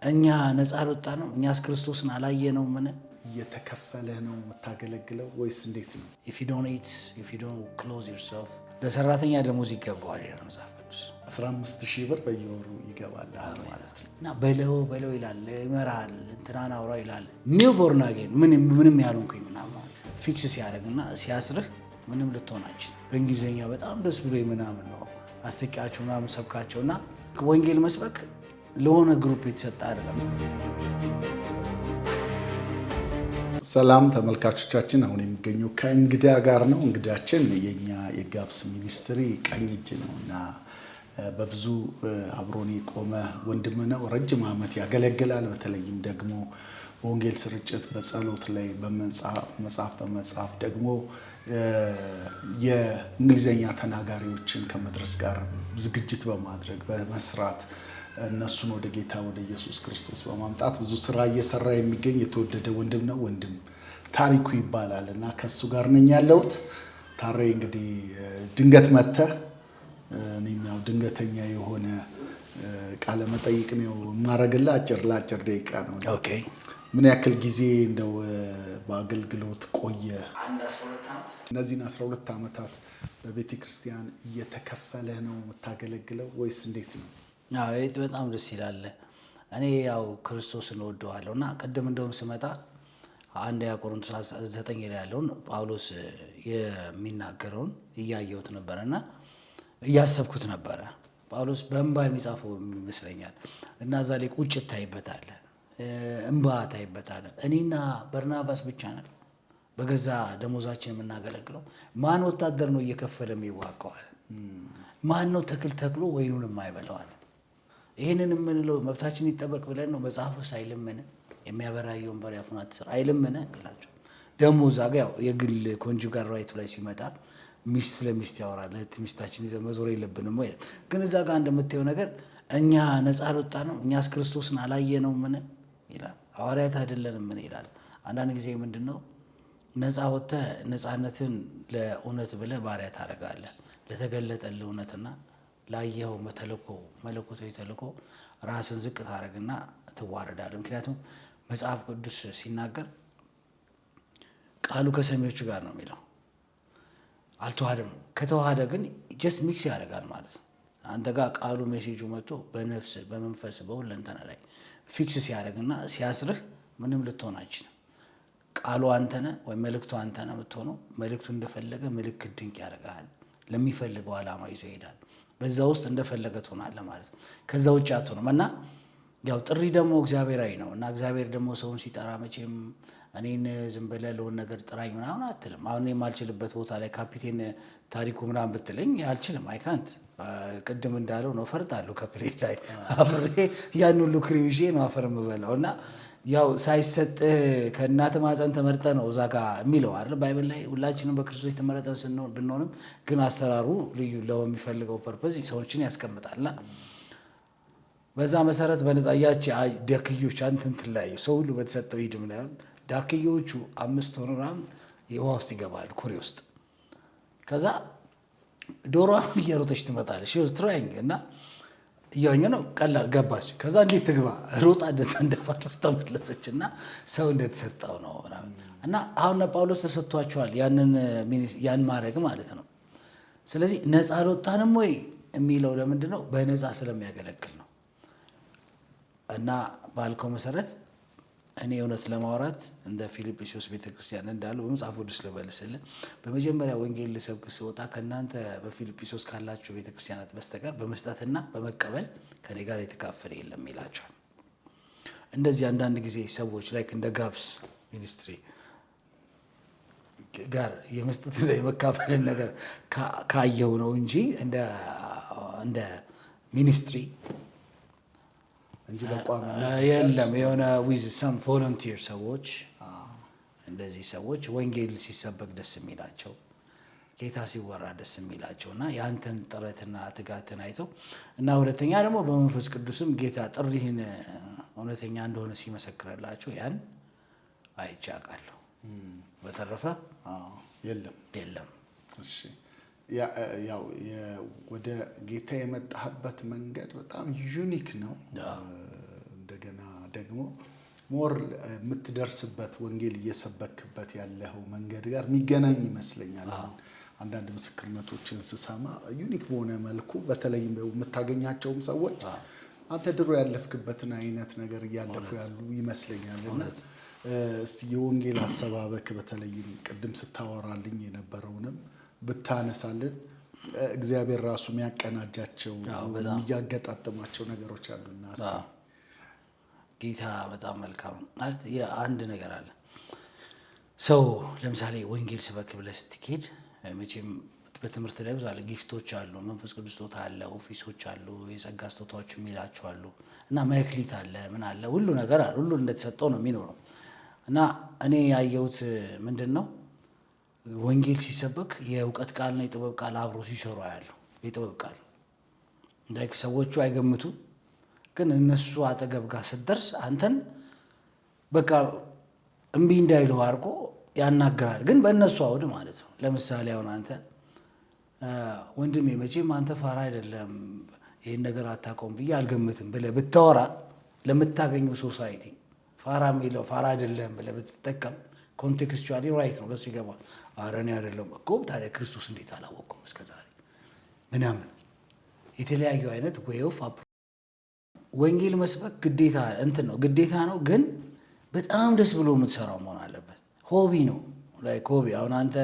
እኛ ነፃ አልወጣ ነው እኛስ ክርስቶስን አላየ ነው ምን እየተከፈለ ነው የምታገለግለው ወይስ እንዴት ነው? if you don't eat if you don't close yourself ለሰራተኛ ደሞዝ ይገባዋል ይላል መጽሐፍ ቅዱስ 15000 ብር በየወሩ ይገባል ማለት ነው። እና በለው ይላል ይመራል እንትናን አውራ ይላል ኒው ቦርን አጌን ምንም ያሉንኩኝ ምናምን ፊክስ ሲያደርግና ሲያስርህ ምንም ልትሆናችን በእንግሊዘኛ በጣም ደስ ብሎ ምናምን ነው አስቂያቸው ምናምን ሰብካቸውና ወንጌል መስበክ ለሆነ ግሩፕ የተሰጠ አይደለም። ሰላም ተመልካቾቻችን፣ አሁን የሚገኘው ከእንግዳ ጋር ነው። እንግዳችን የኛ የጋብስ ሚኒስትሪ ቀኝ እጅ ነውና በብዙ አብሮን የቆመ ወንድም ነው። ረጅም ዓመት ያገለግላል። በተለይም ደግሞ በወንጌል ስርጭት፣ በጸሎት ላይ በመጽሐፍ ደግሞ የእንግሊዘኛ ተናጋሪዎችን ከመድረስ ጋር ዝግጅት በማድረግ በመስራት እነሱን ወደ ጌታ ወደ ኢየሱስ ክርስቶስ በማምጣት ብዙ ስራ እየሰራ የሚገኝ የተወደደ ወንድም ነው። ወንድም ታሪኩ ይባላል እና ከሱ ጋር ነኝ ያለሁት። ታሬ እንግዲህ ድንገት መጥተህ እኔም ያው ድንገተኛ የሆነ ቃለ መጠይቅ ነው ማረግልህ። ለአጭር ደቂቃ ነው። ኦኬ። ምን ያክል ጊዜ እንደው በአገልግሎት ቆየ? 12 ዓመት። እነዚህን 12 ዓመታት በቤተ ክርስቲያን እየተከፈለ ነው የምታገለግለው ወይስ እንዴት ነው? በጣም ደስ ይላል። እኔ ያው ክርስቶስን እወደዋለሁ እና ቅድም እንደውም ስመጣ አንደኛ ቆሮንቶስ 9 ላይ ያለውን ጳውሎስ የሚናገረውን እያየሁት ነበርና እያሰብኩት ነበረ። ጳውሎስ በእንባ የሚጻፈው ይመስለኛል እና እዛ ላይ ቁጭት ታይበታል፣ እንባ ታይበታል። እኔና በርናባስ ብቻ ነን በገዛ ደሞዛችን የምናገለግለው። ማን ወታደር ነው እየከፈለ የሚዋቀዋል? ማን ነው ተክሎ ወይኑን የማይበላዋል? ይህንን የምንለው መብታችን ይጠበቅ ብለን ነው። መጽሐፉ ሳይልምን የሚያበራየውን በሬ አፉን አትስር አይልምን ግላቸው። ደግሞ እዛ ጋ ያው የግል ኮንጁጋል ራይቱ ላይ ሲመጣ ሚስት ለሚስት ያወራል። ሚስታችን ይዘን መዞር የለብንም ወይ? ግን እዛ ጋር እንደምታየው ነገር እኛ ነፃ አልወጣ ነው እኛስ ክርስቶስን አላየ ነው ምን ይላል። ሐዋርያት አይደለንም ምን ይላል። አንዳንድ ጊዜ ምንድነው ነፃ ወጥተህ ነፃነትን ለእውነት ብለህ ባሪያ ታደርጋለህ። ለተገለጠልህ እውነትና ላየኸው መለኮታዊ ተልእኮ ራስን ዝቅ ታደርግና ትዋረዳለህ። ምክንያቱም መጽሐፍ ቅዱስ ሲናገር ቃሉ ከሰሚዎቹ ጋር ነው የሚለው። አልተዋሃደም። ከተዋሃደ ግን ጀስት ሚክስ ያደርጋል ማለት ነው። አንተ ጋር ቃሉ ሜሴጁ መጥቶ በነፍስ በመንፈስ በሁለንተና ላይ ፊክስ ሲያደርግና ሲያስርህ ምንም ልትሆናችን ቃሉ አንተነ ወይ መልእክቱ አንተነ የምትሆነው። መልእክቱ እንደፈለገ ምልክት ድንቅ ያደርጋል። ለሚፈልገው ዓላማ ይዞ ይሄዳል። በዛ ውስጥ እንደፈለገ ትሆናለህ ማለት ነው። ከዛ ውጭ አትሆንም። እና ያው ጥሪ ደግሞ እግዚአብሔራዊ ነው እና እግዚአብሔር ደግሞ ሰውን ሲጠራ መቼም እኔን ዝም ብለህ ለሆነ ነገር ጥራኝ ምናምን አትልም። አሁን የማልችልበት ቦታ ላይ ካፒቴን ታሪኩ ምናምን ብትለኝ አልችልም። አይካንት ቅድም እንዳለው ነው ፈርጣለሁ ከፕሌን ላይ አብሬ ያን ሁሉ ክሪው ይዤ ነው አፈር የምበላው። እና ያው ሳይሰጥህ ከእናት ማፀን ተመርጠህ ነው እዛ ጋር የሚለው አይደል ባይብል ላይ። ሁላችንም በክርስቶስ የተመረጠን ብንሆንም ግን አሰራሩ ልዩ ለሚፈልገው ፐርፐዝ ሰዎችን ያስቀምጣልና በዛ መሰረት በነፃ ያቺ ዳክዮች አንተን ትለያዩ ሰው ሁሉ በተሰጠው ይድም ላይ ዳክዮቹ 5 ሆነው የውሃ ውስጥ ይገባሉ ኩሬ ውስጥ። ከዛ ዶሮዋ እየሮጠች ትመጣለች ትራይንግ እና እያኛ ነው ቀላል ገባች። ከዛ እንዴት ትግባ ሮጣ እንደተንደፋት ተመለሰች እና ሰው እንደተሰጠው ነው እና አሁን ጳውሎስ ተሰጥቷቸዋል ያን ማድረግ ማለት ነው። ስለዚህ ነፃ አልወጣንም ወይ የሚለው ለምንድን ነው? በነፃ ስለሚያገለግል ነው። እና ባልከው መሰረት እኔ እውነት ለማውራት እንደ ፊልጵስዩስ ቤተክርስቲያን እንዳለው በመጽሐፍ ቅዱስ ልበልስልህ፣ በመጀመሪያ ወንጌል ልሰብክ ስወጣ ከእናንተ በፊልጵስዩስ ካላችሁ ቤተክርስቲያናት በስተቀር በመስጠትና በመቀበል ከኔ ጋር የተካፈለ የለም ይላቸዋል። እንደዚህ አንዳንድ ጊዜ ሰዎች ላይክ እንደ ጋብስ ሚኒስትሪ ጋር የመስጠትና የመካፈልን ነገር ካየው ነው እንጂ እንደ ሚኒስትሪ እንጂ በቋም የለም። የሆነ ዊዝ ሰም ቮለንቲር ሰዎች እንደዚህ ሰዎች ወንጌል ሲሰበክ ደስ የሚላቸው ጌታ ሲወራ ደስ የሚላቸው እና ያንተን ጥረትና ትጋትን አይተው እና ሁለተኛ ደግሞ በመንፈስ ቅዱስም ጌታ ጥሪህን እውነተኛ እንደሆነ ሲመሰክርላቸው ያን አይቼ አውቃለሁ። በተረፈ የለም። እሺ ያው ወደ ጌታ የመጣህበት መንገድ በጣም ዩኒክ ነው። እንደገና ደግሞ ሞር የምትደርስበት ወንጌል እየሰበክበት ያለው መንገድ ጋር የሚገናኝ ይመስለኛል። አንዳንድ ምስክርነቶችን ስሰማ ዩኒክ በሆነ መልኩ በተለይም የምታገኛቸውም ሰዎች አንተ ድሮ ያለፍክበትን አይነት ነገር እያለፉ ያሉ ይመስለኛል። እና የወንጌል አሰባበክ በተለይም ቅድም ስታወራልኝ የነበረውንም ብታነሳልን እግዚአብሔር ራሱ የሚያቀናጃቸው የሚያገጣጥማቸው ነገሮች አሉና ጌታ በጣም መልካም ማለት አንድ ነገር አለ። ሰው ለምሳሌ ወንጌል ስበክ ብለህ ስትሄድ መቼም በትምህርት ላይ ብዙ አለ፣ ጊፍቶች አሉ፣ መንፈስ ቅዱስ ስጦታ አለ፣ ኦፊሶች አሉ፣ የጸጋ ስጦታዎች የሚላቸው አሉ እና መክሊት አለ፣ ምን አለ፣ ሁሉ ነገር አለ። ሁሉ እንደተሰጠው ነው የሚኖረው። እና እኔ ያየሁት ምንድን ነው ወንጌል ሲሰበክ የእውቀት ቃልና የጥበብ ቃል አብሮ ሲሰሩ ያለው የጥበብ ቃል እንዳይክ ሰዎቹ አይገምቱ፣ ግን እነሱ አጠገብ ጋር ስትደርስ አንተን በቃ እምቢ እንዳይለው አድርጎ ያናግራል። ግን በእነሱ አውድ ማለት ነው። ለምሳሌ አሁን አንተ ወንድሜ መቼም አንተ ፋራ አይደለም ይህን ነገር አታውቀውም ብዬ አልገምትም ብለህ ብታወራ ለምታገኘው ሶሳይቲ ፋራ የሚለው ፋራ አይደለም ብለህ ብትጠቀም ኮንቴክስቹዋሊ ራይት ነው፣ ለሱ ይገባል። ኧረ እኔ አይደለም እኮ ታዲያ ክርስቶስ እንዴት አላወቅኩም እስከዛሬ ምናምን የተለያዩ አይነት ዌይ ኦፍ ወንጌል መስበክ ግዴታ እንትን ነው ግዴታ ነው፣ ግን በጣም ደስ ብሎ የምትሰራው መሆን አለበት። ሆቢ ነው ላይክ ሆቢ። አሁን አንተ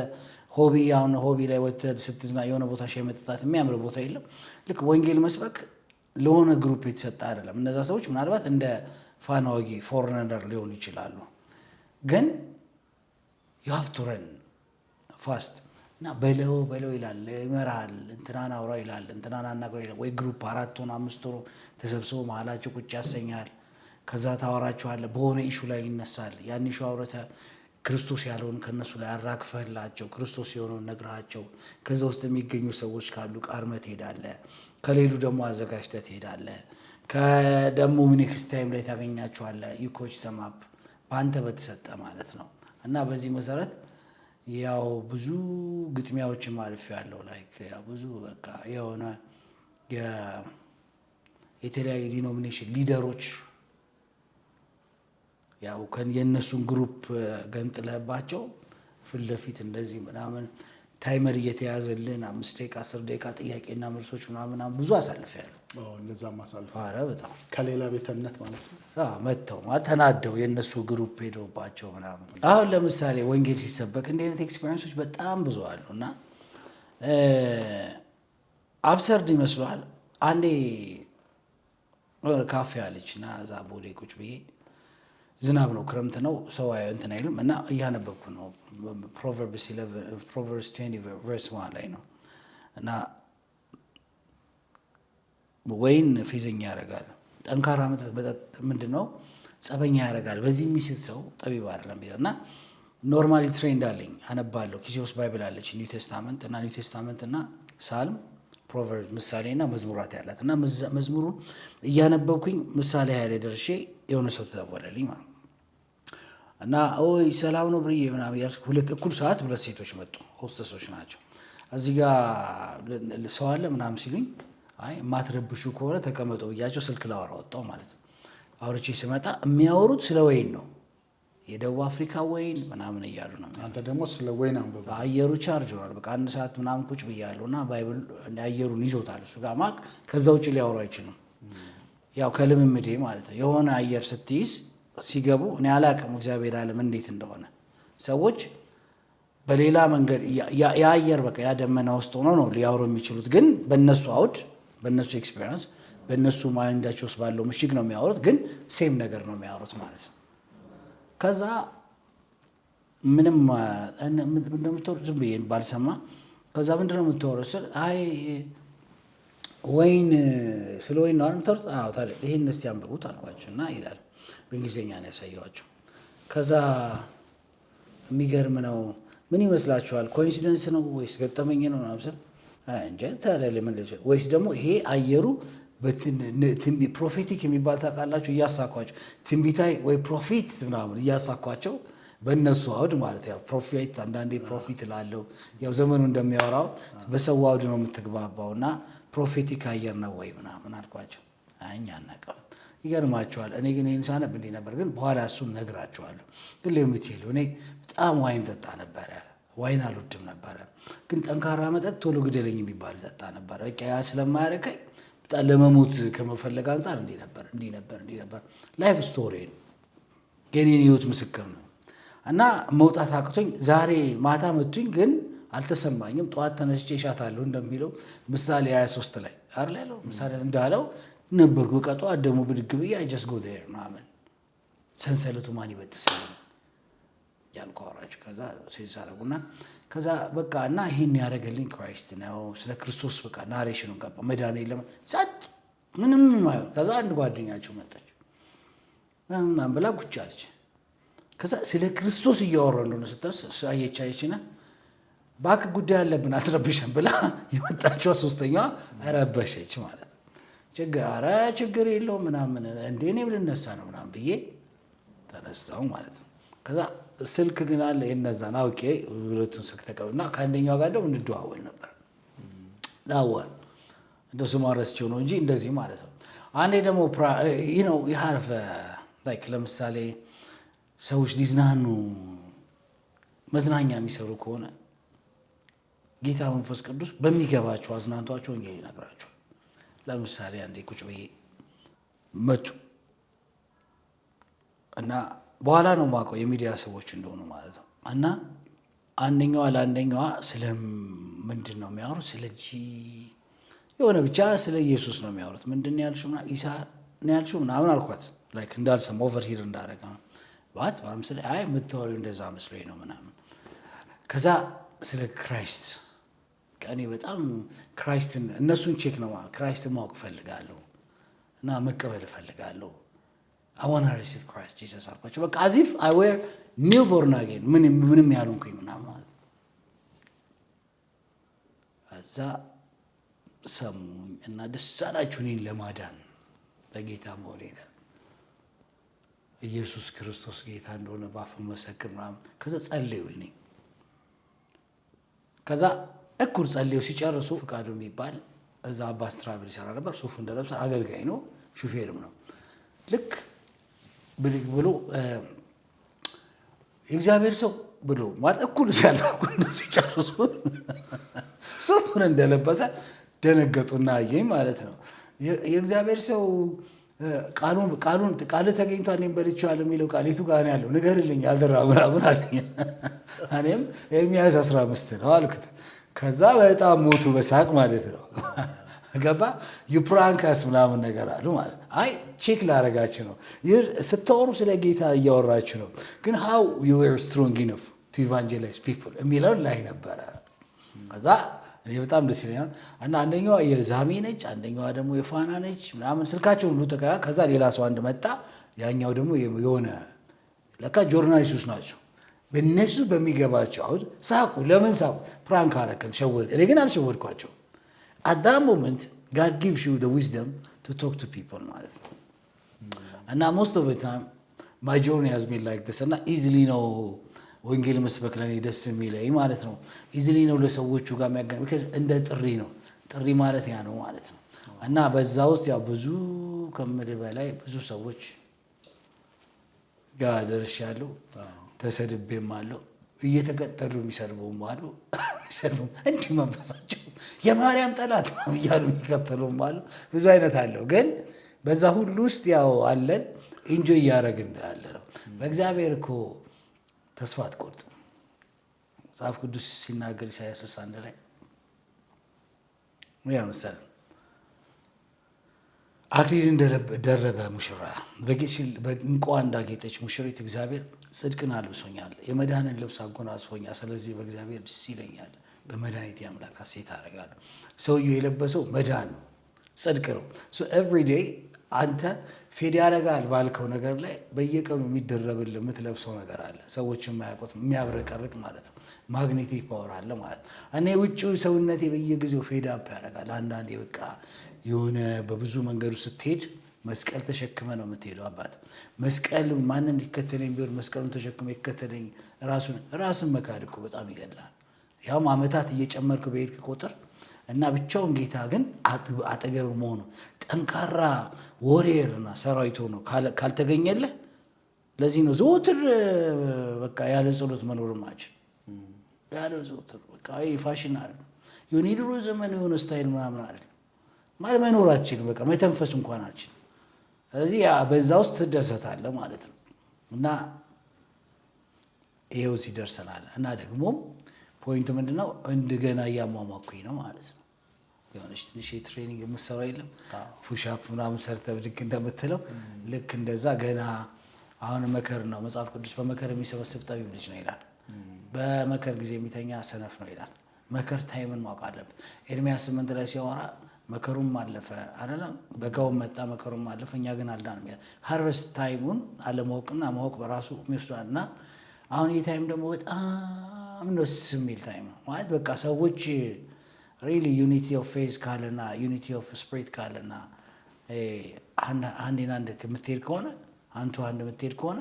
ሆቢ ላይ ወጥተህ ስትዝና የሆነ ቦታ ሻይ መጠጣት የሚያምር ቦታ የለም። ልክ ወንጌል መስበክ ለሆነ ግሩፕ የተሰጠ አይደለም። እነዛ ሰዎች ምናልባት እንደ ፋና ወጊ ፎሬነር ሊሆኑ ይችላሉ፣ ግን ዩ ሃቭ ቱ ረን ፋስት እና በለው ይላል፣ ይመራሃል። እንትናን አውራ ይላል፣ እንትናን አናግረው ይላል። ወይ ግሩፕ 4 ሆኖ 5 ሆኖ ተሰብስቦ መሀላቸው ቁጭ ያሰኛል። ከዛ ታወራቸዋለህ፣ በሆነ ኢሹ ላይ ይነሳል። ያን ኢሹ አውርተህ ክርስቶስ ያለውን ከነሱ ላይ አራግፈህላቸው ክርስቶስ የሆነውን ነግረሃቸው ከዛ ውስጥ የሚገኙ ሰዎች ካሉ ቃርመህ ትሄዳለህ። ከሌሉ ደግሞ አዘጋጅተህ ትሄዳለህ። ከደሞ ኔክስት ታይም ላይ ታገኛቸዋለህ። ዩኮች ተማፕ በአንተ በተሰጠ ማለት ነው። እና በዚህ መሰረት ያው ብዙ ግጥሚያዎችን ማለፍ ያለው ላይክ ያው ብዙ በቃ የሆነ የተለያዩ ዲኖሚኔሽን ሊደሮች ያው የእነሱን ግሩፕ ገንጥለህባቸው ፊት ለፊት እንደዚህ ምናምን ታይመር እየተያዘልን 5 ደቂቃ 10 ደቂቃ ጥያቄና መልሶች ምናምን ብዙ አሳልፌያለሁ። እንደዛም አሳልፈ ኧረ በጣም ከሌላ ቤተ እምነት ማለት ነው መጥተው ተናደው የእነሱ ግሩፕ ሄደውባቸው ምናምን። አሁን ለምሳሌ ወንጌል ሲሰበክ እንዲህ አይነት ኤክስፔሪንሶች በጣም ብዙ አሉ እና አብሰርድ ይመስለዋል። አንዴ ካፌ አለች እና እዛ ቦሌ ቁጭ ብዬ ዝናብ ነው ክረምት ነው ሰው እንትን አይልም እና እያነበብኩ ነው። ፕሮቨርብስ 20 ቨርስ 1 ላይ ነው እና ወይን ፌዘኛ ያደርጋል፣ ጠንካራ መጠጥ ምንድን ነው ጸበኛ ያደርጋል፣ በዚህ የሚስት ሰው ጠቢብ አይደለም እና ኖርማሊ ትሬንድ አለኝ አነባለሁ። ኪሴ ውስጥ ባይብል አለች ኒው ቴስታመንት እና ሳልም ፕሮቨርብ ምሳሌና መዝሙራት ያላት እና መዝሙሩን እያነበብኩኝ ምሳሌ ያለ ደርሼ የሆነ ሰው ተደወለልኝ ማለት እና ኦይ ሰላም ነው ብርዬ ምናምን ያልኩ እኩል ሰዓት 2 ሴቶች መጡ። ሆስተሶች ናቸው። እዚህ ጋር ሰው አለ ምናምን ሲሉኝ አይ ማትረብሹ ከሆነ ተቀመጡ ብያቸው ስልክ ላወራ ወጣሁ ማለት ነው። አውርቼ ስመጣ የሚያወሩት ስለ ወይን ነው፣ የደቡብ አፍሪካ ወይን ምናምን እያሉ ነው። አንተ ደግሞ ስለ ወይን አንብበ አየሩ ቻርጅ ሆኗል። በቃ 1 ሰዓት ምናምን ቁጭ ብያለሁ እና ባይብል አየሩን ይዞታል እሱ ጋር ማቅ ከዛ ውጭ ሊያወሩ አይችሉም። ያው ከልምምዴ ማለት ነው። የሆነ አየር ስትይዝ ሲገቡ እኔ አላቅም እግዚአብሔር ዓለም እንዴት እንደሆነ ሰዎች በሌላ መንገድ የአየር በቃ ያ ደመና ውስጥ ሆኖ ነው ሊያወሩ የሚችሉት። ግን በእነሱ አውድ በእነሱ ኤክስፔሪንስ በእነሱ ማይንዳቸው ውስጥ ባለው ምሽግ ነው የሚያወሩት። ግን ሴም ነገር ነው የሚያወሩት ማለት ነው። ከዛ ምንም እንደምትወሩ ዝም ብዬ ባልሰማ ከዛ ምንድን ነው የምትወሩ ስል አይ ወይን ስለ ወይን ነው የምትወሩት? አዎ ታዲያ ይሄን እስቲ አንብቡት አልኳቸው እና ይላል በእንግሊዝኛ ነው ያሳየኋቸው። ከዛ የሚገርም ነው። ምን ይመስላችኋል? ኮኢንሲደንስ ነው ወይስ ገጠመኝ ነው ምናምን እንጂ ታዲያ ለምን ወይስ ደግሞ ይሄ አየሩ ፕሮፌቲክ የሚባል ታውቃላችሁ? እያሳኳቸው ትንቢታይ ወይ ፕሮፊት ምናምን እያሳኳቸው በእነሱ አውድ ማለት ያው ፕሮፊት አንዳንዴ ፕሮፊት ላለው ያው ዘመኑ እንደሚያወራው በሰው አውድ ነው የምትግባባው እና ፕሮፌቲክ አየር ነው ወይ ምናምን አልኳቸው። እኛ አናውቅም ይገርማቸዋል። እኔ ግን ይህን ሳነብ እንዲህ ነበር፣ ግን በኋላ እሱን ነግራቸዋለሁ። ግን ለምትሄዱ እኔ በጣም ዋይን ጠጣ ነበረ። ዋይን አልወድም ነበረ፣ ግን ጠንካራ መጠጥ ቶሎ ግደለኝ የሚባል ጠጣ ነበረ። በቃ ያ ስለማያረከኝ በጣም ለመሞት ከመፈለግ አንጻር እንዲህ ነበር። ላይፍ ስቶሪ ነው፣ የኔን ህይወት ምስክር ነው። እና መውጣት አቅቶኝ ዛሬ ማታ መቱኝ፣ ግን አልተሰማኝም። ጠዋት ተነስቼ እሻታለሁ እንደሚለው ምሳሌ 23 ላይ አይደል ያለው ምሳሌ እንዳለው ነበርኩ። በቃ ጠዋት ደግሞ ብድግ ብዬ ጀስት ጎ ዜር ምናምን ሰንሰለቱ ማን ይበጥሰኝ ያልኩ አወራችሁ። ከዛ ሴንስ አደረጉና ከዛ በቃ እና ይህን ያደረገልኝ ክራይስት ነው። ስለ ክርስቶስ በቃ ናሬሽኑን ገባ። መዳን የለም ጸጥ ምንም ማየው። ከዛ አንድ ጓደኛቸው መጣች ምናምን ብላ ቁጭ አለች። ከዛ ስለ ክርስቶስ እያወራ እንደሆነ አየቻየችና ባክ ጉዳይ አለብን አትረብሸን ብላ የመጣችዋ ሶስተኛዋ ረበሸች ማለት ነው። ችግር የለውም ምናምን እንደ እኔም ልነሳ ነው ምናምን ብዬ ተነሳው ማለት ነው። ከዛ ስልክ ግን አለ የነዛን አውቄ ሁለቱን ስልክ ተቀበልና ከአንደኛው ጋር እንደው እንደዋወል ነበር። ዳዋል እንደው ስሟን ረስቼው ነው እንጂ እንደዚህ ማለት ነው። አንዴ ደግሞ የሀርፈ ላይክ ለምሳሌ ሰዎች ሊዝናኑ መዝናኛ የሚሰሩ ከሆነ ጌታ መንፈስ ቅዱስ በሚገባቸው አዝናንቷቸው ወንጌል ይነግራቸዋል። ለምሳሌ አንዴ ቁጭ ብዬ መጡ እና በኋላ ነው የማውቀው የሚዲያ ሰዎች እንደሆኑ ማለት ነው። እና አንደኛዋ ለአንደኛዋ ስለ ምንድን ነው የሚያወሩት? የሆነ ብቻ ስለ ኢየሱስ ነው የሚያወሩት። ምንድን ነው ያልሽው? ኢሳ ነው ያልሽው ምናምን አልኳት። ላይክ እንዳልሰማ ኦቨርሂር እንዳደረገ ነው ባት ስለ የምታወሪው እንደዛ መስሎኝ ነው ምናምን። ከዛ ስለ ክራይስት እኔ በጣም ክራይስትን እነሱን ቼክ ነው ክራይስትን ማወቅ እፈልጋለሁ እና መቀበል እፈልጋለሁ። I want to receive Christ Jesus አልኳቸው። በቃ as if I were newborn again ምንም ያልሆንኩኝ ምናምን ማለት ነው። እዛ ሰሙኝ እና ደስ አላችሁ እኔን ለማዳን ለጌታ መሆኔ ኢየሱስ ክርስቶስ ጌታ እንደሆነ ባፍ መሰክር ምናምን። ከዛ ጸለዩልኝ። ከዛ እኩል ጸልዩ ሲጨርሱ ፍቃዱ የሚባል እዛ አባስ ትራቭል ይሰራ ነበር። ሱፉ እንደለብሰ አገልጋይ ነው ሹፌርም ነው። ልክ ብድግ ብሎ የእግዚአብሔር ሰው ብሎ ማለት እኩል ሲጨርሱ ሱፉን እንደለበሰ ደነገጡና አየኝ ማለት ነው። የእግዚአብሔር ሰው ቃል ተገኝቷል እኔም በልቼዋለሁ የሚለው ቃል የቱ ጋር ነው ያለው? ንገርልኝ አልደራ ምናምን አለኝ። እኔም ኤርምያስ 15 ነው አልኩት። ከዛ በጣም ሞቱ በሳቅ ማለት ነው። ገባ ዩፕራንካስ ምናምን ነገር አሉ ማለት ነው። አይ ቼክ ላረጋችሁ ነው ስታወሩ ስለ ጌታ እያወራችሁ ነው፣ ግን how you were strong enough to evangelize people የሚለውን ላይ ነበረ። ከዛ እኔ በጣም ደስ ይለኛል። እና አንደኛዋ የዛሜ ነች፣ አንደኛዋ ደግሞ የፋና ነች ምናምን ስልካቸውን ሁሉ ተቀያ። ከዛ ሌላ ሰው አንድ መጣ። ያኛው ደግሞ የሆነ ለካ ጆርናሊስቶች ናቸው። በእነሱ በሚገባቸው አሁን ሳቁ። ለምን ሳቁ? ፕራንክ አረከን ሸወድ። እኔ ግን አልሸወድኳቸው። at that moment God gives you the wisdom to talk to people ማለት ነው። እና most of the time my journey has been like this እና easily ነው ወንጌል መስበክ ለኔ ደስ የሚለኝ ማለት ነው። ኢዚሊ ነው ለሰዎቹ ጋር የሚያገናኝ because እንደ ጥሪ ነው። ጥሪ ማለት ያ ነው ማለት ነው። እና በዛ ውስጥ ያው ብዙ ከምልህ በላይ ብዙ ሰዎች ጋር ደርሻለሁ። ተሰድቤም አለው። እየተቀጠሉ የሚሰርቡም አሉ። እንዲህ መንፈሳቸው የማርያም ጠላት ነው እያሉ የሚከተሉም አሉ። ብዙ አይነት አለው። ግን በዛ ሁሉ ውስጥ ያው አለን ኢንጆይ እያደረግን እንዳለ ነው። በእግዚአብሔር እኮ ተስፋ አትቆርጥም። መጽሐፍ ቅዱስ ሲናገር ኢሳይያስ 61 ላይ ምን ያመሰለ አክሊል እንደደረበ ሙሽራ በዕንቁ እንዳጌጠች ሙሽሪት እግዚአብሔር ጽድቅን አልብሶኛል፣ የመዳንን ልብስ አጎናጽፎኛል። ስለዚህ በእግዚአብሔር ደስ ይለኛል፣ በመድኃኒቴ አምላክ ሐሴት አደርጋለሁ። ሰውየው የለበሰው መዳን ነው፣ ጽድቅ ነው። ኤቭሪ ዴይ አንተ ፌድ ያደርጋል ባልከው ነገር ላይ በየቀኑ የሚደረብልህ የምትለብሰው ነገር አለ። ሰዎች የማያውቁት የሚያብረቀርቅ ማለት ነው። ማግኔቲክ ፓወር አለ ማለት ነው። እኔ ውጭው ሰውነቴ በየጊዜው ፌድ አፕ ያደርጋል። አንዳንዴ በቃ የሆነ በብዙ መንገዱ ስትሄድ መስቀል ተሸክመ ነው የምትሄደው። አባት መስቀል ማንም ሊከተለኝ ቢሆን መስቀሉን ተሸክመ ይከተለኝ። ራስን መካድ እኮ በጣም ይገድላል። ያውም አመታት እየጨመርክ በሄድክ ቁጥር እና ብቻውን ጌታ ግን አጠገብ መሆኑ ጠንካራ ወሬርና ሰራዊት ሆኖ ካልተገኘለህ ለዚህ ነው ዘወትር በቃ ያለ ጸሎት መኖር ማችል ያለ ዘወትር በቃ ፋሽን አይደል የሆነ የድሮ ዘመን የሆነ ስታይል ምናምን አይደል ማለት መኖር አትችልም። በቃ መተንፈስ እንኳን አትችልም። ስለዚህ በዛ ውስጥ ትደሰታለህ ማለት ነው። እና ይሄው ሲደርሰናል እና ደግሞ ፖይንቱ ምንድነው እንደገና እያሟሟኩኝ ነው ማለት ነው። የሆነች ትንሽ የትሬኒንግ የምትሰራው የለም ፑሽአፕ ምናምን ሰርተህ ብድግ እንደምትለው ልክ እንደዛ ገና አሁን መከር ነው። መጽሐፍ ቅዱስ በመከር የሚሰበስብ ጠቢብ ልጅ ነው ይላል። በመከር ጊዜ የሚተኛ ሰነፍ ነው ይላል። መከር ታይምን ማወቅ አለብህ። ኤርምያስ 8 ላይ ሲያወራ መከሩም አለፈ አይደለም በጋውም መጣ መከሩም አለፈ እኛ ግን አልዳንም ይላል። ሃርቨስት ታይሙን አለማወቅና ማወቅ በራሱ የሚወስዳልና አሁን ይህ ታይም ደግሞ በጣም ደስ የሚል ታይም ነው ማለት በቃ ሰዎች ሪሊ ዩኒቲ ኦፍ ፌዝ ካለና ዩኒቲ ኦፍ ስፒሪት ካለና አንዴን አንድ የምትሄድ ከሆነ አንቱ አንድ የምትሄድ ከሆነ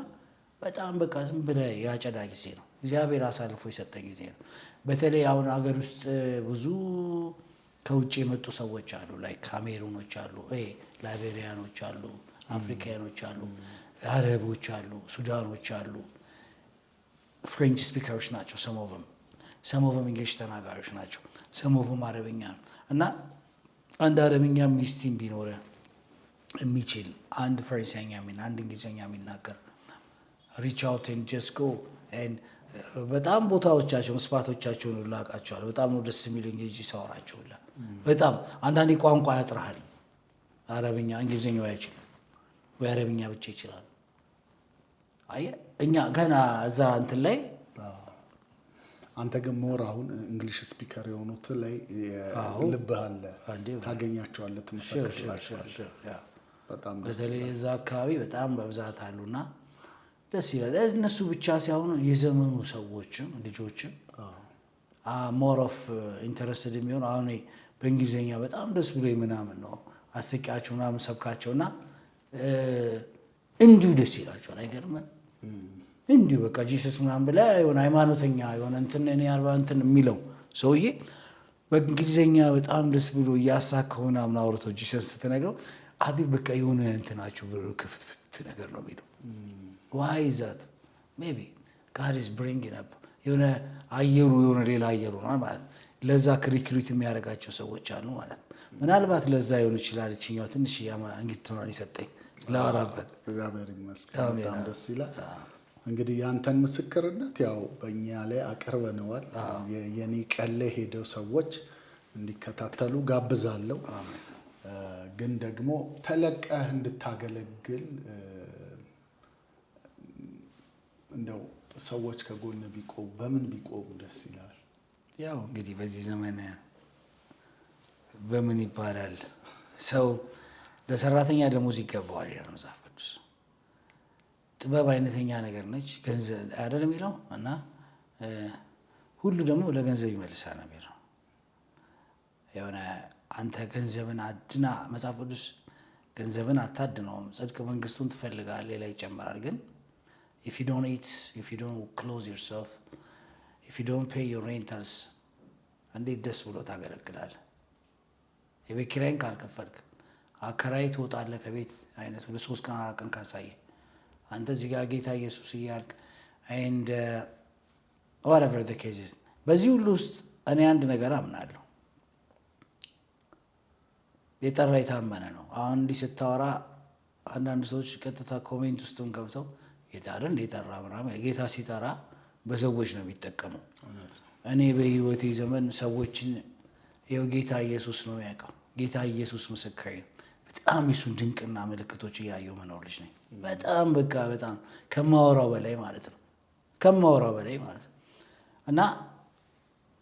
በጣም በቃ ዝም ብለህ ያጨዳ ጊዜ ነው። እግዚአብሔር አሳልፎ የሰጠኝ ጊዜ ነው። በተለይ አሁን ሀገር ውስጥ ብዙ ከውጭ የመጡ ሰዎች አሉ። ላይ ካሜሩኖች አሉ፣ ላይቤሪያኖች አሉ፣ አፍሪካኖች አሉ፣ አረቦች አሉ፣ ሱዳኖች አሉ። ፍሬንች ስፒከሮች ናቸው። ሰሞቨም እንግሊሽ ተናጋሪዎች ናቸው። ሰሞቨም አረብኛ ነው እና አንድ አረብኛ ሚስቲም ቢኖረ የሚችል አንድ ፈረንሳይኛ አንድ እንግሊዝኛ የሚናገር ሪች አውት ኤንድ ጀስት ጎ በጣም ቦታዎቻቸውን ስፓቶቻቸውን ሁሉ አውቃቸዋለሁ። በጣም ነው ደስ የሚል እንግሊዝ ሳወራቸው ሁላ በጣም አንዳንዴ ቋንቋ ያጥርሃል። አረብኛ እንግሊዝኛው አይችልም ወይ አረብኛ ብቻ ይችላል። አየህ እኛ ገና እዛ እንትን ላይ አንተ ግን ሞር አሁን እንግሊሽ ስፒከር የሆኑት ላይ ልብህ አለ ታገኛቸዋለህ፣ ትመሰክርላቸዋለህ። በጣም ደስ በተለይ እዛ አካባቢ በጣም በብዛት አሉና ደስ ይላል። እነሱ ብቻ ሳይሆኑ የዘመኑ ሰዎችም ልጆችም ሞር ኦፍ ኢንተረስትድ የሚሆን አሁን በእንግሊዝኛ በጣም ደስ ብሎ ምናምን ነው አስቂያቸው ምናምን ሰብካቸውና እንዲሁ ደስ ይላቸዋል። አይገርምም? እንዲሁ በቃ ጂሰስ ምናምን ብለህ የሆነ ሃይማኖተኛ የሆነ እንትን እኔ አርባ እንትን የሚለው ሰውዬ በእንግሊዝኛ በጣም ደስ ብሎ እያሳከው ምናምን አውርተው ጂሰስ ስትነግረው አዲህ በቃ የሆነ እንትናችሁ ክፍትፍት ነገር ነው የሚለው። ዋይ ዛት ሜቢ ጋድ ኢዝ ብሪንጊንግ አፕ የሆነ አየሩ የሆነ ሌላ አየሩ ነው ማለት ለዛ ክሪክሪት የሚያደርጋቸው ሰዎች አሉ ማለት ነው። ምናልባት ለዛ ይሆን ይችላል። እችኛው ትንሽ እንግዲህ ትሆናል ይሰጠኝ ላወራበት። እግዚአብሔር ይመስገን በጣም ደስ ይላል። እንግዲህ ያንተን ምስክርነት ያው በእኛ ላይ አቀርበነዋል። የኔ ቀን ላይ ሄደው ሰዎች እንዲከታተሉ ጋብዛለሁ። ግን ደግሞ ተለቀህ እንድታገለግል እንደው ሰዎች ከጎን ቢቆሙ በምን ቢቆሙ ደስ ይላል? ያው እንግዲህ በዚህ ዘመን በምን ይባላል ሰው ለሰራተኛ ደሞዝ ይገባዋል ይላል መጽሐፍ ቅዱስ። ጥበብ አይነተኛ ነገር ነች፣ ገንዘብ አይደል የሚለው እና ሁሉ ደግሞ ለገንዘብ ይመልሳል ነው የሚለው። የሆነ አንተ ገንዘብን አድና መጽሐፍ ቅዱስ ገንዘብን አታድነውም፣ ጽድቅ መንግስቱን ትፈልጋል ሌላ ይጨመራል። ግን if you don't eat, if you don't clothe yourself, if you don't pay your rentals እንዴት ደስ ብሎ ታገለግላለህ? የቤት ኪራይን ካልከፈልክ አከራይ ትወጣለህ ከቤት አይነት ወደ 3 ቀን 4 ቀን ካሳየ አንተ እዚህ ጋር ጌታ ኢየሱስ እያልክ and whatever the case is። በዚህ ሁሉ ውስጥ እኔ አንድ ነገር አምናለሁ፣ የጠራ የታመነ ነው። አሁን እንዲህ ስታወራ አንዳንድ ሰዎች ቀጥታ ኮሜንት ውስጥም ገብተው ጌታ አይደል የጠራ ምናምን። ጌታ ሲጠራ በሰዎች ነው የሚጠቀመው። እኔ በህይወቴ ዘመን ሰዎችን ይኸው ጌታ ኢየሱስ ነው የሚያውቀው። ጌታ ኢየሱስ ምስክሬ ነው። በጣም የሱን ድንቅና ምልክቶች እያየሁ መኖር ልጅ ነኝ። በጣም በቃ በጣም ከማወራው በላይ ማለት ነው፣ ከማወራው በላይ ማለት ነው። እና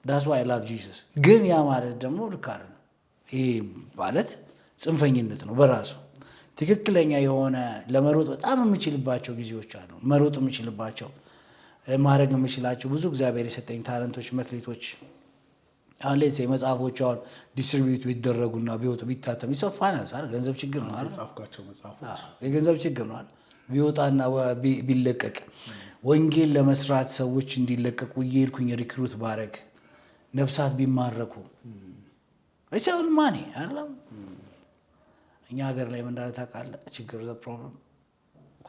that's why I love Jesus። ግን ያ ማለት ደግሞ ልክ አይደለም። ይሄ ማለት ጽንፈኝነት ነው በራሱ። ትክክለኛ የሆነ ለመሮጥ በጣም የምችልባቸው ጊዜዎች አሉ። መሮጥ የምችልባቸው ማድረግ የምችላቸው ብዙ እግዚአብሔር የሰጠኝ ታለንቶች፣ መክሊቶች አሁን ላይ መጽሐፎች አሁን ዲስትሪቢዩት ቢደረጉና ቢወጡ ቢታተም ይሰው ፋይናንስ አይደል ገንዘብ ችግር ነው አይደል? ጻፍኳቸው መጽሐፎች የገንዘብ ችግር ነው አይደል? ቢወጣና ቢለቀቅ ወንጌል ለመስራት ሰዎች እንዲለቀቁ እየሄድኩኝ ሪክሩት ባረግ ነፍሳት ቢማረኩ ኢትስ ማኒ አይደለም። እኛ ሀገር ላይ ምን እንዳለ ታውቃለህ? ችግሩ ዘ ፕሮብለም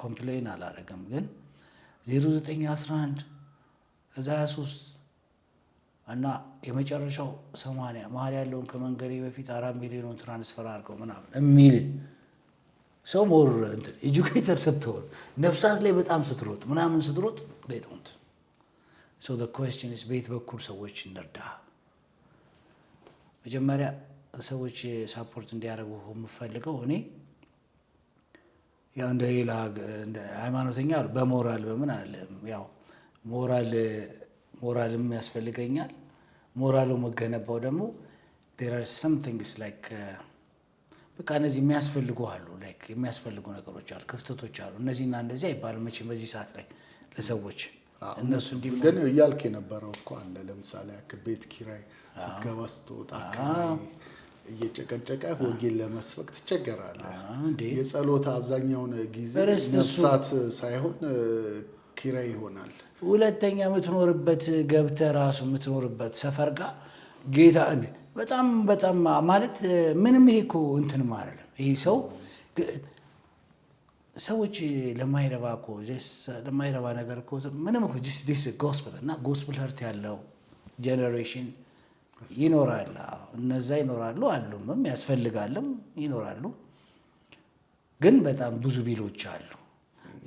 ኮምፕሌን አላደረገም ግን 0911 ከዛ 23 እና የመጨረሻው 80 መሀል ያለውን ከመንገሬ በፊት 4 ሚሊዮን ትራንስፈር አድርገው ምናምን የሚል ሰው ሞር እንትን ኤጁኬተር ስትሆን ነፍሳት ላይ በጣም ስትሮጥ ምናምን ስትሮጥ ዴዶንት ሶ ዘ ኩዌስችን ኢዝ ቤት በኩል ሰዎች እንርዳ። መጀመሪያ ሰዎች ሳፖርት እንዲያደርጉ የምፈልገው እኔ ያው እንደ ሌላ እንደ ሃይማኖተኛ በሞራል በምን አለ ያው ሞራልም ያስፈልገኛል። ሞራሉ መገነባው ደግሞ there are some things like በቃ እነዚህ የሚያስፈልጉ አሉ ላይክ የሚያስፈልጉ ነገሮች አሉ፣ ክፍተቶች አሉ። እነዚህና እንደዚህ አይባልም መቼም በዚህ ሰዓት ላይ ለሰዎች እነሱ እንዲህ ግን እያልክ የነበረው እኮ አለ። ለምሳሌ ቤት ኪራይ ስትገባ ስትወጣ እየጨቀጨቀ ወንጌል ለመስበክ ትቸገራለህ። የጸሎት አብዛኛውን ጊዜ ነፍሳት ሳይሆን ኪራይ ይሆናል። ሁለተኛ የምትኖርበት ገብተህ ራሱ የምትኖርበት ሰፈር ጋር ጌታ በጣም በጣም ማለት ምንም ይሄ እኮ እንትን አይደለም። ይሄ ሰዎች ለማይረባ እኮ ለማይረባ ነገር እኮ ምንም እኮ ዲስ ጎስፕል እና ጎስፕል ሀርት ያለው ጄኔሬሽን ይኖራል። እነዛ ይኖራሉ አሉምም ያስፈልጋልም ይኖራሉ። ግን በጣም ብዙ ቢሎች አሉ።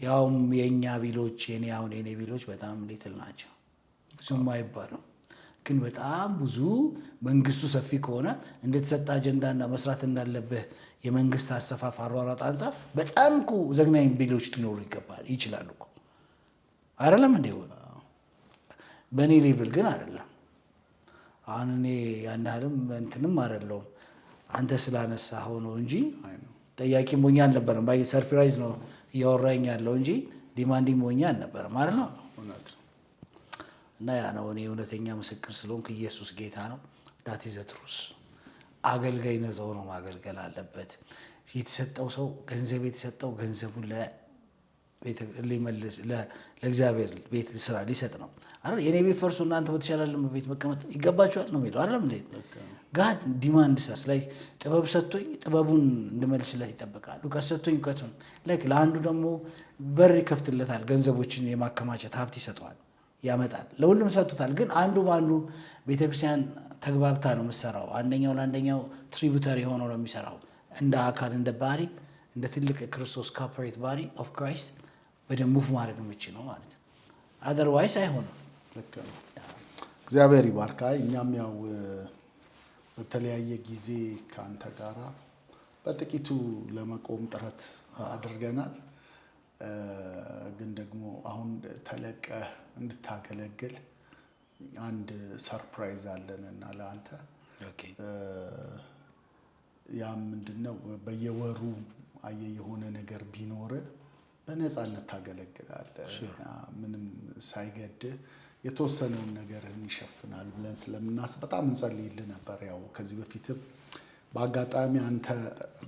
ያውም የኛ ቢሎች የኔ ቢሎች በጣም ሊትል ናቸው። ብዙም አይባሉም። ግን በጣም ብዙ መንግስቱ ሰፊ ከሆነ እንደተሰጠ አጀንዳና መስራት እንዳለብህ የመንግስት አሰፋፍ አሯሯጥ አንጻር በጣም እኮ ዘግናኝ ቢሎች ሊኖሩ ይችላሉ እኮ አይደለም እንዴ? በእኔ ሌቭል ግን አይደለም። አሁን እኔ ያን ያህልም እንትንም አይደለሁም። አንተ ስላነሳ ሆኖ እንጂ ጠያቂ ሞኛ አልነበረም። ባይ ሰርፕራይዝ ነው እያወራኝ ያለው እንጂ ዲማንዲንግ ሞኛ አልነበረም ማለት ነው። እና ያ ነው እኔ እውነተኛ ምስክር ስለሆንክ ኢየሱስ ጌታ ነው። ዳት ኢዝ ዘ ትሩዝ። አገልጋይ ነፃ ሆኖ ማገልገል አለበት። የተሰጠው ሰው ገንዘብ የተሰጠው ገንዘቡን ለእግዚአብሔር ቤት ስራ ሊሰጥ ነው አይደል? የኔ ቤት ፈርሶ እናንተ በተሻለ ቤት መቀመጥ ይገባችኋል ነው የሚለው አይደለም እንዴ? ጋድ ዲማንድ ሳስ ላይ ጥበብ ሰጥቶኝ ጥበቡን እንድመልስለት ይጠብቃል። እውቀት ሰጥቶኝ እውቀቱን ላይክ ለአንዱ ደግሞ በር ይከፍትለታል። ገንዘቦችን የማከማቸት ሀብት ይሰጠዋል፣ ያመጣል። ለሁሉም ሰጥቶታል። ግን አንዱ በአንዱ ቤተክርስቲያን ተግባብታ ነው የምትሰራው። አንደኛው ለአንደኛው ትሪቡተሪ ሆኖ ነው የሚሰራው። እንደ አካል እንደ ባሪ እንደ ትልቅ ክርስቶስ ኮርፖሬት ባዲ ኦፍ ክራይስት በደንብ ሙቭ ማድረግ የምችል ነው ማለት ነው። አዘርዋይስ አይሆንም። እግዚአብሔር ይባርካ። እኛም ያው በተለያየ ጊዜ ከአንተ ጋራ በጥቂቱ ለመቆም ጥረት አድርገናል። ግን ደግሞ አሁን ተለቀህ እንድታገለግል አንድ ሰርፕራይዝ አለንና ለአንተ ያም ምንድነው በየወሩ የሆነ ነገር ቢኖር በነፃነት ታገለግላለህ። ምንም ሳይገድህ የተወሰነውን ነገርህን ይሸፍናል ብለን ስለምናስብ በጣም እንጸልይልህ ነበር። ያው ከዚህ በፊትም በአጋጣሚ አንተ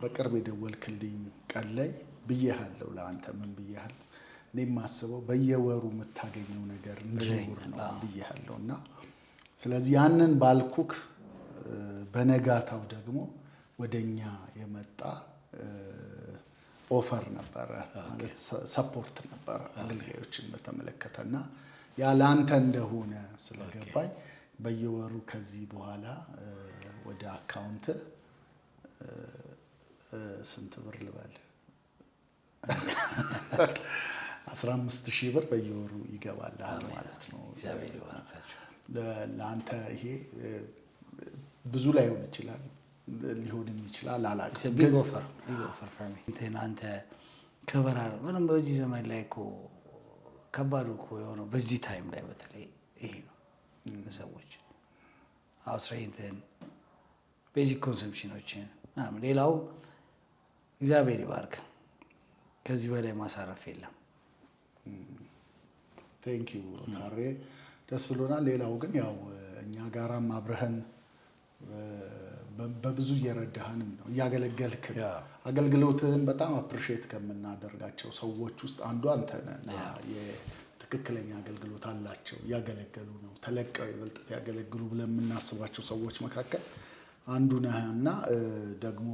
በቅርብ የደወልክልኝ ቀን ላይ ብዬሃለሁ። ለአንተ ምን ብዬሃለሁ? እኔ የማስበው በየወሩ የምታገኘው ነገር እንዲኖር ነው ብዬሃለሁ። እና ስለዚህ ያንን ባልኩክ በነጋታው ደግሞ ወደኛ የመጣ ኦፈር ነበረ፣ ማለት ሰፖርት ነበረ አገልጋዮችን በተመለከተ እና ያ ለአንተ እንደሆነ ስለገባኝ በየወሩ ከዚህ በኋላ ወደ አካውንት ስንት ብር ልበል 15,000 ብር በየወሩ ይገባልሃል ማለት ነው። ለአንተ ይሄ ብዙ ላይሆን ይችላል፣ ሊሆንም ይችላል አላውቅም። ቢግ ኦፈር አንተ ከበራ ምንም በዚህ ዘመን ላይ እኮ ከባድ እኮ የሆነው በዚህ ታይም ላይ በተለይ ይሄ ነው። ሰዎች አውስትራሊያን ቤዚክ ኮንሰምፕሽኖችን ሌላው እግዚአብሔር ይባርክ። ከዚህ በላይ ማሳረፍ የለም። ቴንክ ዩ ታሬ፣ ደስ ብሎናል። ሌላው ግን ያው እኛ ጋራም አብረህን በብዙ እየረዳህንም ነው እያገለገልክ። አገልግሎትህን በጣም አፕሪሼት ከምናደርጋቸው ሰዎች ውስጥ አንዱ አንተ ነህ። የትክክለኛ አገልግሎት አላቸው፣ እያገለገሉ ነው። ተለቀው ይበልጥ ያገለግሉ ብለን የምናስባቸው ሰዎች መካከል አንዱ ነህና ደግሞ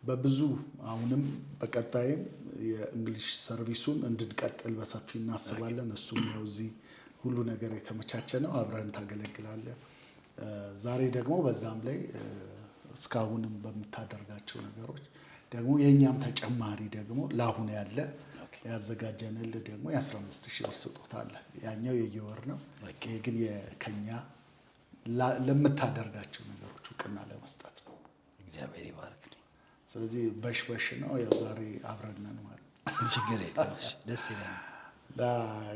በብዙ አሁንም በቀጣይም የእንግሊሽ ሰርቪሱን እንድንቀጥል በሰፊ እናስባለን። እሱም ያው እዚህ ሁሉ ነገር የተመቻቸ ነው። አብረን ታገለግላለህ። ዛሬ ደግሞ በዛም ላይ እስካሁንም በምታደርጋቸው ነገሮች ደግሞ የእኛም ተጨማሪ ደግሞ ለአሁን ያለ ያዘጋጀንልህ ደግሞ የ15,000 ብር ስጦታ አለ። ያኛው የየወር ነው። ይሄ ግን ከኛ ለምታደርጋቸው ነገሮች እውቅና ለመስጠት ነው። እግዚአብሔር ይባርክ። ስለዚህ በሽ ነው። ያው ዛሬ አብረን ነን ማለት ነው። ችግር የለም። ደስ ይላል።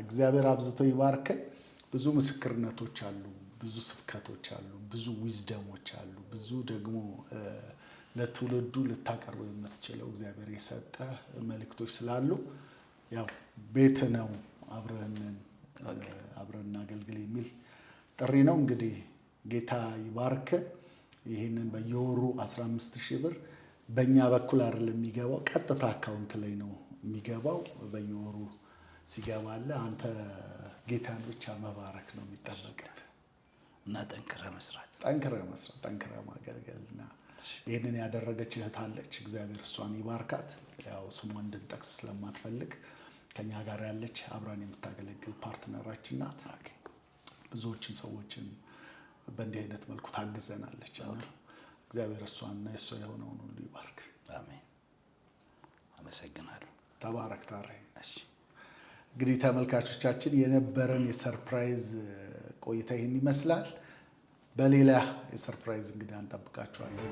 እግዚአብሔር አብዝቶ ይባርክ። ብዙ ምስክርነቶች አሉ፣ ብዙ ስብከቶች አሉ፣ ብዙ ዊዝደሞች አሉ፣ ብዙ ደግሞ ለትውልዱ ልታቀርበው የምትችለው እግዚአብሔር የሰጠ መልእክቶች ስላሉ ያው ቤት ነው አብረን እናገልግል የሚል ጥሪ ነው። እንግዲህ ጌታ ይባርክ። ይህንን በየወሩ 15,000 ብር በእኛ በኩል አይደለም የሚገባው፣ ቀጥታ አካውንት ላይ ነው የሚገባው። በየወሩ ሲገባለ አንተ ጌታን ብቻ መባረክ ነው የሚጠበቅብህ እና ጠንክረህ መስራት፣ ጠንክረህ ማገልገል እና ይህንን ያደረገች እህት አለች። እግዚአብሔር እሷን ይባርካት። ያው ስሟን እንድንጠቅስ ስለማትፈልግ ከኛ ጋር ያለች አብራን የምታገለግል ፓርትነራችን ናት። ብዙዎችን ሰዎችን በእንዲህ አይነት መልኩ ታግዘናለች። እግዚአብሔር እሷና የእሷ የሆነውን ሁሉ ይባርክ። አሜን። አመሰግናለሁ። ተባረክ። ታዲያ እንግዲህ ተመልካቾቻችን የነበረን የሰርፕራይዝ ቆይታ ይህን ይመስላል። በሌላ የሰርፕራይዝ እንግዲህ እንጠብቃችኋለን።